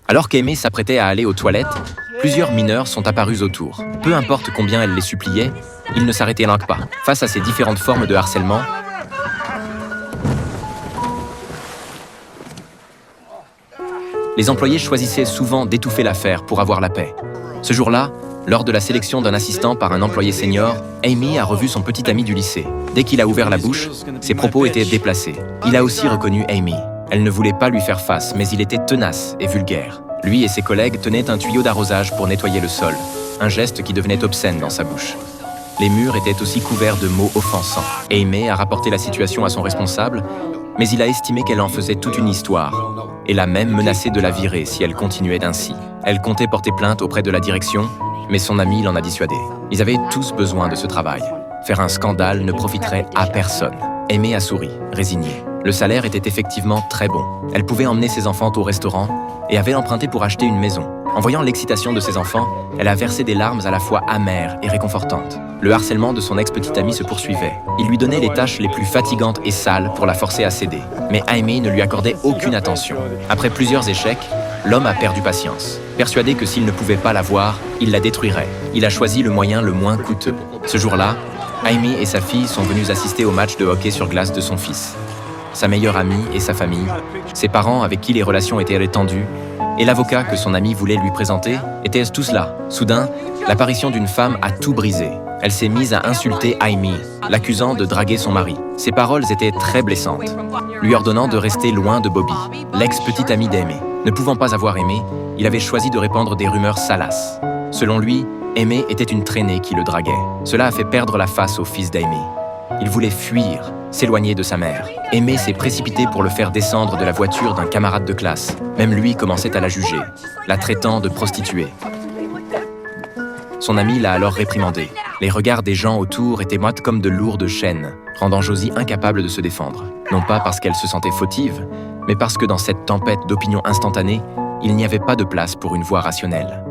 Alors qu'Aimée s'apprêtait à aller aux toilettes, plusieurs mineurs sont apparus autour. Peu importe combien elle les suppliait, ils ne s'arrêtaient donc pas. Face à ces différentes formes de harcèlement, les employés choisissaient souvent d'étouffer l'affaire pour avoir la paix. Ce jour-là, lors de la sélection d'un assistant par un employé senior, Aimée a revu son petit ami du lycée. Dès qu'il a ouvert la bouche, ses propos étaient déplacés. Il a aussi reconnu Aimée. Elle ne voulait pas lui faire face, mais il était tenace et vulgaire. Lui et ses collègues tenaient un tuyau d'arrosage pour nettoyer le sol, un geste qui devenait obscène dans sa bouche. Les murs étaient aussi couverts de mots offensants. Aimée a rapporté la situation à son responsable, mais il a estimé qu'elle en faisait toute une histoire, et l'a même menacé de la virer si elle continuait ainsi. Elle comptait porter plainte auprès de la direction, mais son ami l'en a dissuadé. Ils avaient tous besoin de ce travail. Faire un scandale ne profiterait à personne. Aimée a souri, résignée. Le salaire était effectivement très bon. Elle pouvait emmener ses enfants au restaurant et avait emprunté pour acheter une maison. En voyant l'excitation de ses enfants, elle a versé des larmes à la fois amères et réconfortantes. Le harcèlement de son ex-petite amie se poursuivait. Il lui donnait les tâches les plus fatigantes et sales pour la forcer à céder. Mais Aimée ne lui accordait aucune attention. Après plusieurs échecs, l'homme a perdu patience. Persuadé que s'il ne pouvait pas la voir, il la détruirait. Il a choisi le moyen le moins coûteux. Ce jour-là, Aimée et sa fille sont venues assister au match de hockey sur glace de son fils. Sa meilleure amie et sa famille, ses parents avec qui les relations étaient tendues, et l'avocat que son ami voulait lui présenter, étaient tous là. Soudain, l'apparition d'une femme a tout brisé. Elle s'est mise à insulter Aimée, l'accusant de draguer son mari. Ses paroles étaient très blessantes, lui ordonnant de rester loin de Bobby, l'ex-petite amie d'Aimée. Ne pouvant pas avoir Aimée, il avait choisi de répandre des rumeurs salaces. Selon lui, Aimée était une traînée qui le draguait. Cela a fait perdre la face au fils d'Aimée. Il voulait fuir, s'éloigner de sa mère. Aimée s'est précipitée pour le faire descendre de la voiture d'un camarade de classe. Même lui commençait à la juger, la traitant de prostituée. Son ami l'a alors réprimandée. Les regards des gens autour étaient moites comme de lourdes chaînes, rendant Josie incapable de se défendre. Non pas parce qu'elle se sentait fautive, mais parce que dans cette tempête d'opinion instantanée, il n'y avait pas de place pour une voix rationnelle.